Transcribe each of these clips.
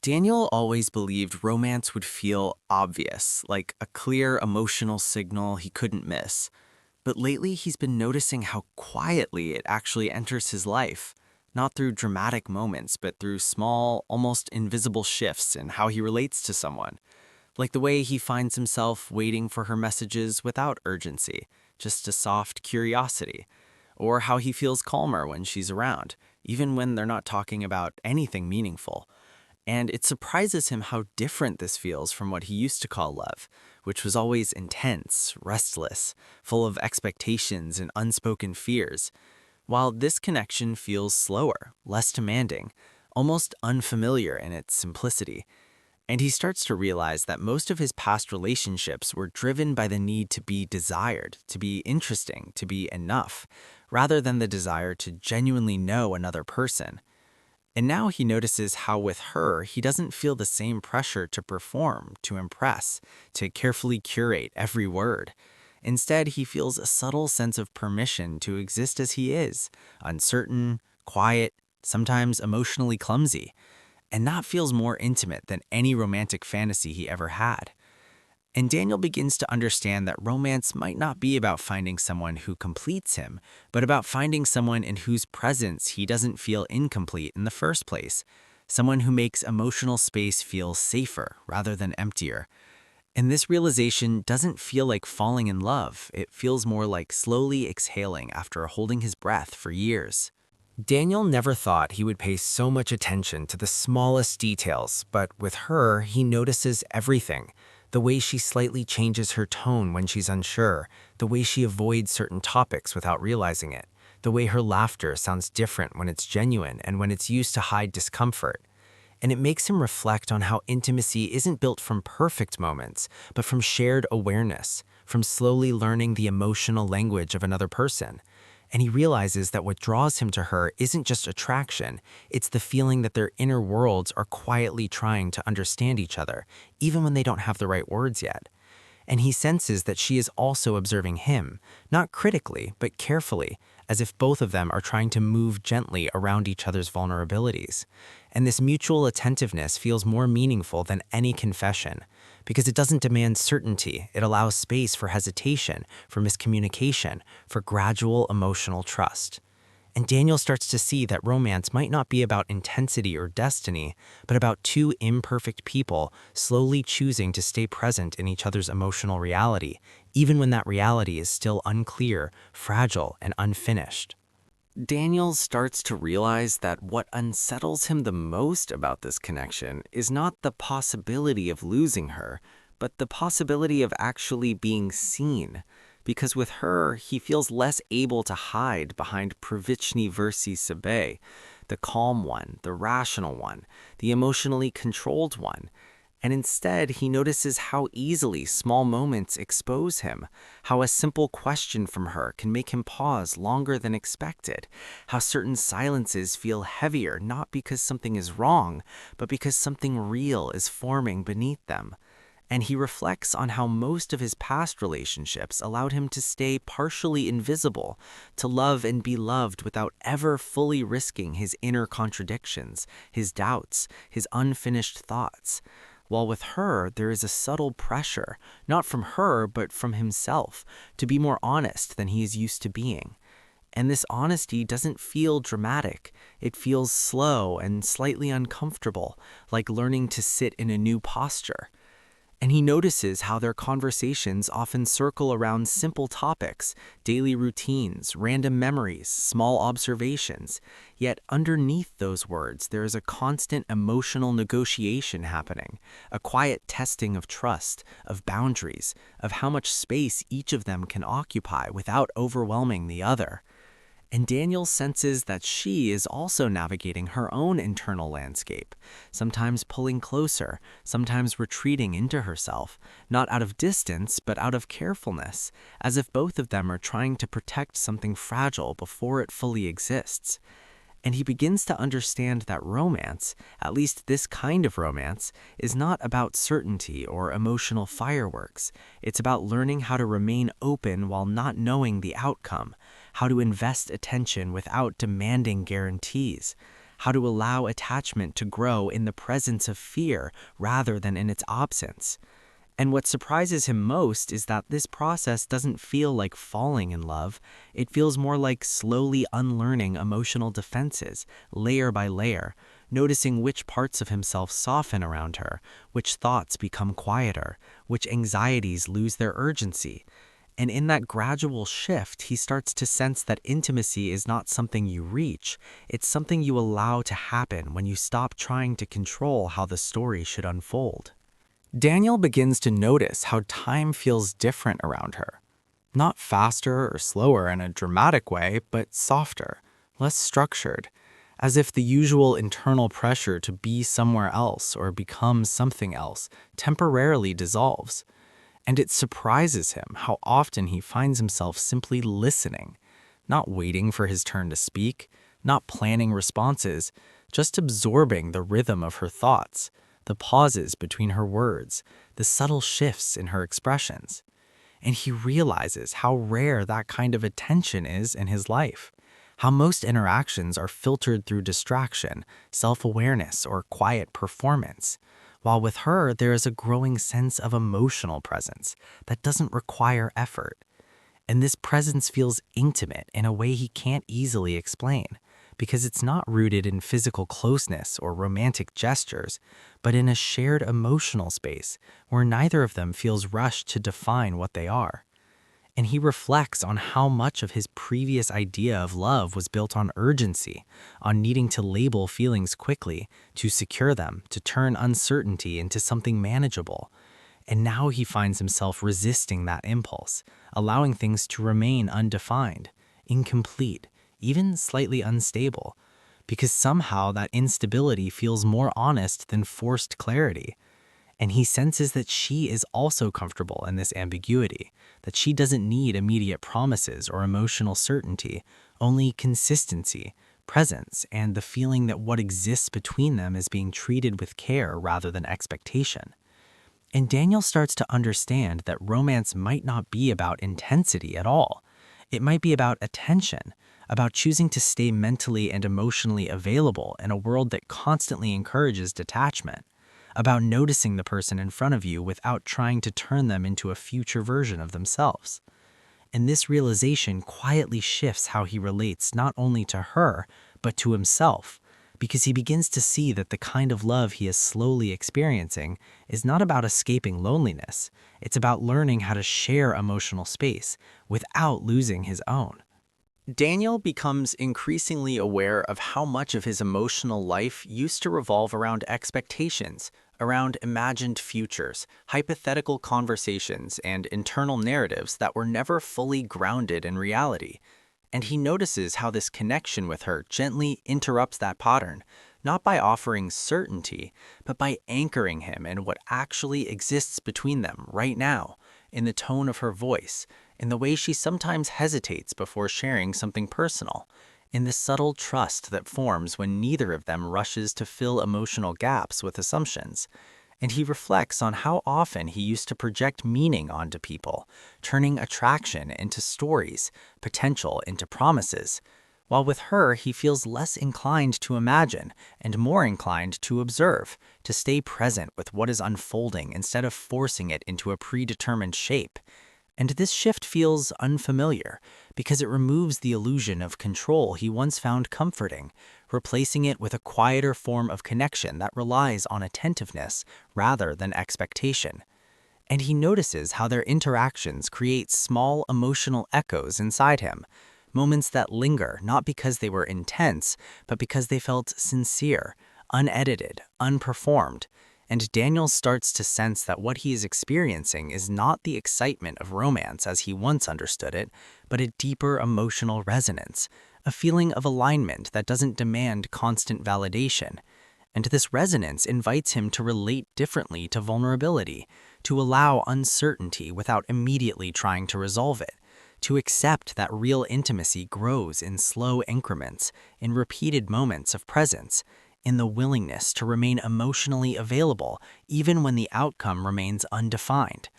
Daniel always believed romance would feel obvious, like a clear emotional signal he couldn't miss. But lately, he's been noticing how quietly it actually enters his life, not through dramatic moments, but through small, almost invisible shifts in how he relates to someone. Like the way he finds himself waiting for her messages without urgency, just a soft curiosity. Or how he feels calmer when she's around, even when they're not talking about anything meaningful. And it surprises him how different this feels from what he used to call love, which was always intense, restless, full of expectations and unspoken fears. While this connection feels slower, less demanding, almost unfamiliar in its simplicity. And he starts to realize that most of his past relationships were driven by the need to be desired, to be interesting, to be enough, rather than the desire to genuinely know another person. And now he notices how with her, he doesn't feel the same pressure to perform, to impress, to carefully curate every word. Instead, he feels a subtle sense of permission to exist as he is, uncertain, quiet, sometimes emotionally clumsy, and that feels more intimate than any romantic fantasy he ever had. And Daniel begins to understand that romance might not be about finding someone who completes him, but about finding someone in whose presence he doesn't feel incomplete in the first place, someone who makes emotional space feel safer rather than emptier. And this realization doesn't feel like falling in love, it feels more like slowly exhaling after holding his breath for years. Daniel never thought he would pay so much attention to the smallest details, but with her, he notices everything. The way she slightly changes her tone when she's unsure, the way she avoids certain topics without realizing it, the way her laughter sounds different when it's genuine and when it's used to hide discomfort. And it makes him reflect on how intimacy isn't built from perfect moments, but from shared awareness, from slowly learning the emotional language of another person. And he realizes that what draws him to her isn't just attraction, it's the feeling that their inner worlds are quietly trying to understand each other, even when they don't have the right words yet. And he senses that she is also observing him, not critically, but carefully, as if both of them are trying to move gently around each other's vulnerabilities. And this mutual attentiveness feels more meaningful than any confession, because it doesn't demand certainty, it allows space for hesitation, for miscommunication, for gradual emotional trust. And Daniel starts to see that romance might not be about intensity or destiny, but about two imperfect people slowly choosing to stay present in each other's emotional reality, even when that reality is still unclear, fragile, and unfinished. Daniel starts to realize that what unsettles him the most about this connection is not the possibility of losing her, but the possibility of actually being seen. Because with her, he feels less able to hide behind Pravichni versus Sabe, the calm one, the rational one, the emotionally controlled one. And instead, he notices how easily small moments expose him, how a simple question from her can make him pause longer than expected, how certain silences feel heavier not because something is wrong, but because something real is forming beneath them. And he reflects on how most of his past relationships allowed him to stay partially invisible, to love and be loved without ever fully risking his inner contradictions, his doubts, his unfinished thoughts. While with her, there is a subtle pressure, not from her, but from himself, to be more honest than he is used to being. And this honesty doesn't feel dramatic. It feels slow and slightly uncomfortable, like learning to sit in a new posture. And he notices how their conversations often circle around simple topics, daily routines, random memories, small observations. Yet underneath those words, there is a constant emotional negotiation happening, a quiet testing of trust, of boundaries, of how much space each of them can occupy without overwhelming the other. And Daniel senses that she is also navigating her own internal landscape, sometimes pulling closer, sometimes retreating into herself, not out of distance, but out of carefulness, as if both of them are trying to protect something fragile before it fully exists. And he begins to understand that romance, at least this kind of romance, is not about certainty or emotional fireworks. It's about learning how to remain open while not knowing the outcome, how to invest attention without demanding guarantees, how to allow attachment to grow in the presence of fear rather than in its absence. And what surprises him most is that this process doesn't feel like falling in love. It feels more like slowly unlearning emotional defenses, layer by layer, noticing which parts of himself soften around her, which thoughts become quieter, which anxieties lose their urgency. And in that gradual shift, he starts to sense that intimacy is not something you reach, it's something you allow to happen when you stop trying to control how the story should unfold. Daniel begins to notice how time feels different around her. Not faster or slower in a dramatic way, but softer, less structured, as if the usual internal pressure to be somewhere else or become something else temporarily dissolves. And it surprises him how often he finds himself simply listening, not waiting for his turn to speak, not planning responses, just absorbing the rhythm of her thoughts, the pauses between her words, the subtle shifts in her expressions. And he realizes how rare that kind of attention is in his life, how most interactions are filtered through distraction, self-awareness, or quiet performance. While with her, there is a growing sense of emotional presence that doesn't require effort. And this presence feels intimate in a way he can't easily explain, because it's not rooted in physical closeness or romantic gestures, but in a shared emotional space where neither of them feels rushed to define what they are. And he reflects on how much of his previous idea of love was built on urgency, on needing to label feelings quickly, to secure them, to turn uncertainty into something manageable. And now he finds himself resisting that impulse, allowing things to remain undefined, incomplete, even slightly unstable, because somehow that instability feels more honest than forced clarity. And he senses that she is also comfortable in this ambiguity, that she doesn't need immediate promises or emotional certainty, only consistency, presence, and the feeling that what exists between them is being treated with care rather than expectation. And Daniel starts to understand that romance might not be about intensity at all. It might be about attention, about choosing to stay mentally and emotionally available in a world that constantly encourages detachment, about noticing the person in front of you without trying to turn them into a future version of themselves. And this realization quietly shifts how he relates not only to her, but to himself, because he begins to see that the kind of love he is slowly experiencing is not about escaping loneliness. It's about learning how to share emotional space without losing his own. Daniel becomes increasingly aware of how much of his emotional life used to revolve around expectations, around imagined futures, hypothetical conversations, and internal narratives that were never fully grounded in reality. And he notices how this connection with her gently interrupts that pattern, not by offering certainty, but by anchoring him in what actually exists between them right now, in the tone of her voice, in the way she sometimes hesitates before sharing something personal, in the subtle trust that forms when neither of them rushes to fill emotional gaps with assumptions. And he reflects on how often he used to project meaning onto people, turning attraction into stories, potential into promises. While with her, he feels less inclined to imagine and more inclined to observe, to stay present with what is unfolding instead of forcing it into a predetermined shape. And this shift feels unfamiliar because it removes the illusion of control he once found comforting, replacing it with a quieter form of connection that relies on attentiveness rather than expectation. And he notices how their interactions create small emotional echoes inside him, moments that linger not because they were intense, but because they felt sincere, unedited, unperformed. And Daniel starts to sense that what he is experiencing is not the excitement of romance as he once understood it, but a deeper emotional resonance, a feeling of alignment that doesn't demand constant validation. And this resonance invites him to relate differently to vulnerability, to allow uncertainty without immediately trying to resolve it, to accept that real intimacy grows in slow increments, in repeated moments of presence, in the willingness to remain emotionally available even when the outcome remains undefined.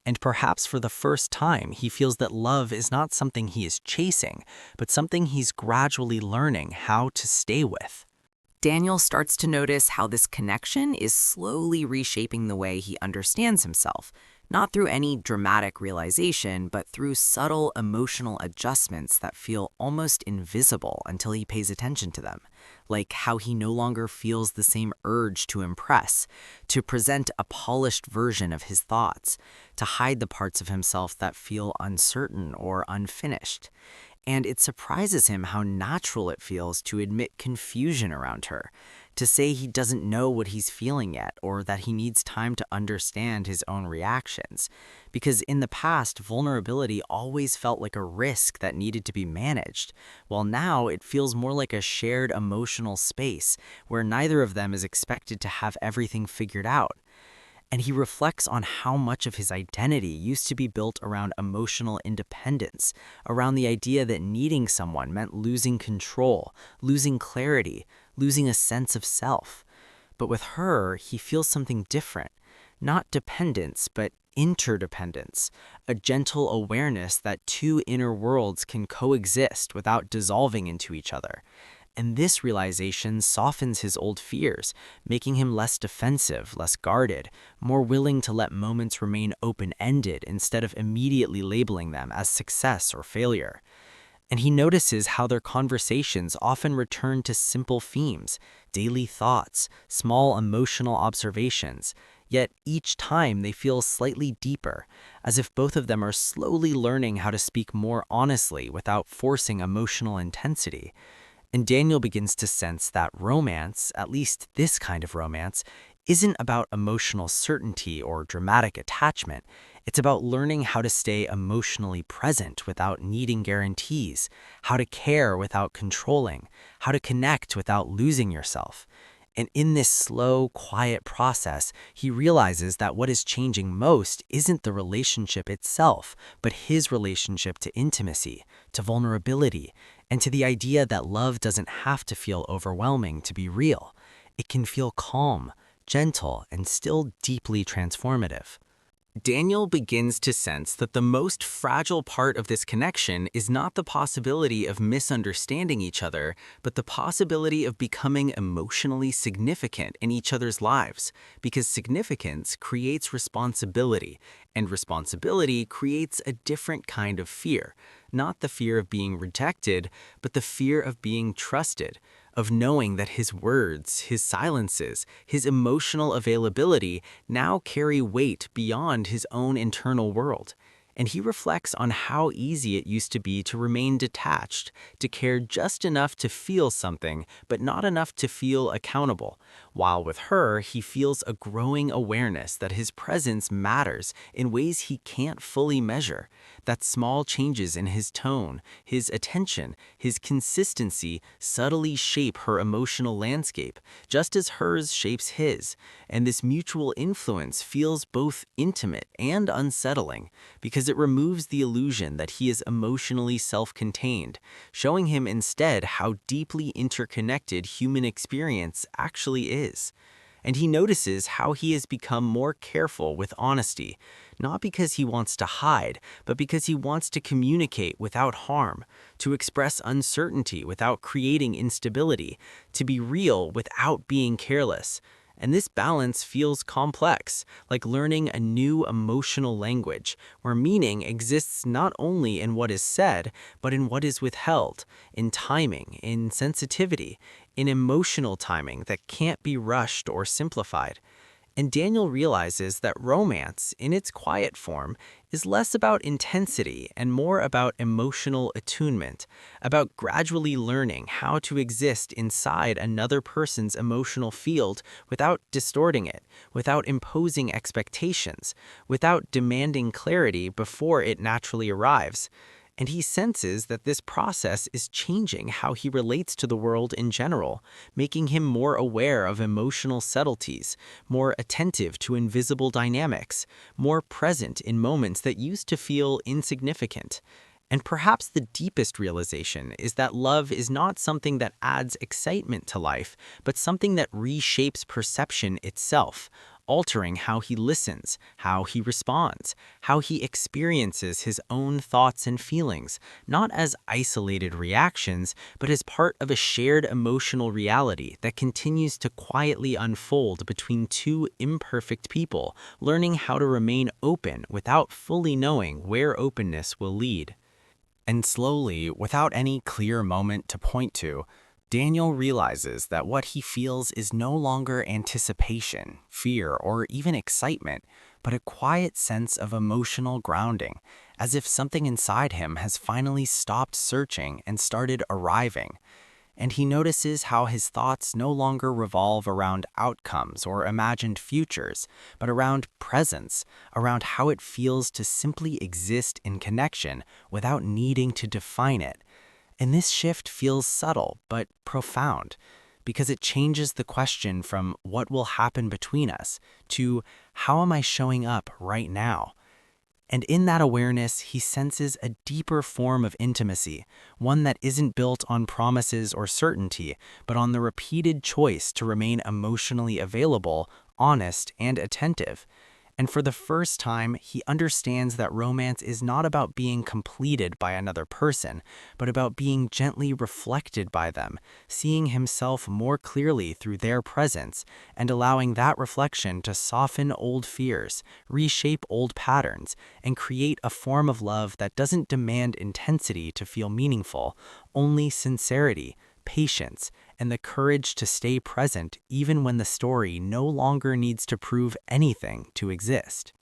And perhaps for the first time, he feels that love is not something he is chasing, but something he's gradually learning how to stay with. Daniel starts to notice how this connection is slowly reshaping the way he understands himself, not through any dramatic realization, but through subtle emotional adjustments that feel almost invisible until he pays attention to them, like how he no longer feels the same urge to impress, to present a polished version of his thoughts, to hide the parts of himself that feel uncertain or unfinished. And it surprises him how natural it feels to admit confusion around her, to say he doesn't know what he's feeling yet, or that he needs time to understand his own reactions. Because in the past, vulnerability always felt like a risk that needed to be managed, while now it feels more like a shared emotional space where neither of them is expected to have everything figured out. And he reflects on how much of his identity used to be built around emotional independence, around the idea that needing someone meant losing control, losing clarity, losing a sense of self. But with her, he feels something different. Not dependence, but interdependence, a gentle awareness that two inner worlds can coexist without dissolving into each other. And this realization softens his old fears, making him less defensive, less guarded, more willing to let moments remain open-ended instead of immediately labeling them as success or failure. And he notices how their conversations often return to simple themes, daily thoughts, small emotional observations, yet each time they feel slightly deeper, as if both of them are slowly learning how to speak more honestly without forcing emotional intensity. And Daniel begins to sense that romance, at least this kind of romance, isn't about emotional certainty or dramatic attachment. It's about learning how to stay emotionally present without needing guarantees, how to care without controlling, how to connect without losing yourself. And in this slow, quiet process, he realizes that what is changing most isn't the relationship itself, but his relationship to intimacy, to vulnerability, and to the idea that love doesn't have to feel overwhelming to be real. It can feel calm, gentle, and still deeply transformative. Daniel begins to sense that the most fragile part of this connection is not the possibility of misunderstanding each other, but the possibility of becoming emotionally significant in each other's lives, because significance creates responsibility, and responsibility creates a different kind of fear, not the fear of being rejected, but the fear of being trusted, of knowing that his words, his silences, his emotional availability now carry weight beyond his own internal world. And he reflects on how easy it used to be to remain detached, to care just enough to feel something, but not enough to feel accountable. While with her, he feels a growing awareness that his presence matters in ways he can't fully measure, that small changes in his tone, his attention, his consistency subtly shape her emotional landscape, just as hers shapes his. And this mutual influence feels both intimate and unsettling, because it removes the illusion that he is emotionally self-contained, showing him instead how deeply interconnected human experience actually is. And he notices how he has become more careful with honesty, not because he wants to hide, but because he wants to communicate without harm, to express uncertainty without creating instability, to be real without being careless. And this balance feels complex, like learning a new emotional language, where meaning exists not only in what is said, but in what is withheld, in timing, in sensitivity, in emotional timing that can't be rushed or simplified. And Daniel realizes that romance, in its quiet form, is less about intensity and more about emotional attunement, about gradually learning how to exist inside another person's emotional field without distorting it, without imposing expectations, without demanding clarity before it naturally arrives. And he senses that this process is changing how he relates to the world in general, making him more aware of emotional subtleties, more attentive to invisible dynamics, more present in moments that used to feel insignificant. And perhaps the deepest realization is that love is not something that adds excitement to life, but something that reshapes perception itself, altering how he listens, how he responds, how he experiences his own thoughts and feelings, not as isolated reactions, but as part of a shared emotional reality that continues to quietly unfold between two imperfect people, learning how to remain open without fully knowing where openness will lead. And slowly, without any clear moment to point to, Daniel realizes that what he feels is no longer anticipation, fear, or even excitement, but a quiet sense of emotional grounding, as if something inside him has finally stopped searching and started arriving. And he notices how his thoughts no longer revolve around outcomes or imagined futures, but around presence, around how it feels to simply exist in connection without needing to define it. And this shift feels subtle but profound, because it changes the question from what will happen between us to how am I showing up right now? And in that awareness, he senses a deeper form of intimacy, one that isn't built on promises or certainty, but on the repeated choice to remain emotionally available, honest, and attentive. And for the first time, he understands that romance is not about being completed by another person, but about being gently reflected by them, seeing himself more clearly through their presence, and allowing that reflection to soften old fears, reshape old patterns, and create a form of love that doesn't demand intensity to feel meaningful, only sincerity, patience, and the courage to stay present even when the story no longer needs to prove anything to exist.